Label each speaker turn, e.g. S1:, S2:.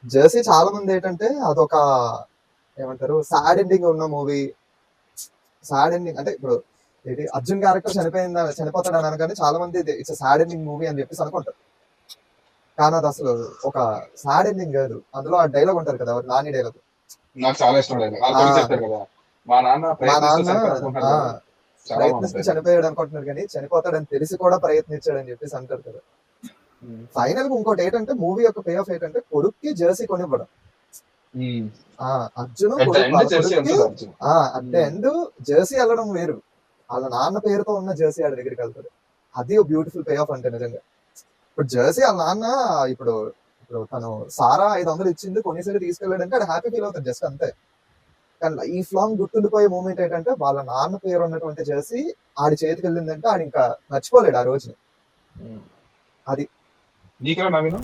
S1: Jersey చాలా మంది ఏంటంటే అదొక ఏమంటారు సాడ్ ఎండింగ్ ఉన్న మూవీ. సాడ్ ఎండింగ్ అంటే ఇప్పుడు ఏంటి అర్జున్ క్యారెక్టర్ చనిపోతాడు అని అనగానే చాలా మంది ఇట్స్ సాడ్ ఎండింగ్ మూవీ అని చెప్పేసి అనుకుంటారు. కానీ అది అసలు ఒక సాడ్ ఎండింగ్ కాదు. అందులో ఆ డైలాగ్ ఉంటారు కదా నాని డైలాగ్,
S2: నాకు చాలా ఇష్టం లేదు చెప్తారు కదా, మా నాన్న
S1: మా
S2: ప్రయత్నిస్తూ
S1: నాన్న
S2: చనిపోయాడు
S1: ఆ,
S2: కదా. చాలా
S1: ప్రయత్నిస్తూ
S2: బాగుంటుంది.
S1: చనిపోయాడు అనుకుంటున్నారు కానీ చనిపోతాడని తెలిసి కూడా ప్రయత్నించాడని చెప్పేసి అంటారు కదా. ఫైనల్ గా ఇంకోటి ఏంటంటే మూవీ యొక్క పే ఆఫ్ ఏంటంటే కొడుక్కి జెర్సీ కొనివ్వడం. అర్జున్
S2: At the end
S1: వాళ్ళ
S2: jersey
S1: కొడుక్కి
S2: ఉంటుంది Arjun.
S1: At the end jersey వెళ్ళడం వేరు, వాళ్ళ నాన్న పేరుతో ఉన్న జెర్సీ ఆడి దగ్గరికి వెళ్తాడు. అది బ్యూటిఫుల్ పే ఆఫ్ అంటే నిజంగా. ఇప్పుడు జెర్సీ వాళ్ళ నాన్న ఇప్పుడు ఇప్పుడు తను సారా 500 ఇచ్చింది కొన్నిసార్లు తీసుకెళ్ళాడంటే ఆడు హ్యాపీ ఫీల్ అవుతాడు జస్ట్ అంతే. కానీ లైఫ్ లాంగ్ గుర్తుండిపోయే మూమెంట్ ఏంటంటే వాళ్ళ నాన్న పేరు ఉన్నటువంటి జెర్సీ ఆడి చేతికి వెళ్ళిందంటే ఆడు ఇంకా మర్చిపోలేడు ఆ రోజుని. అది
S2: నీకెలా నవీన్?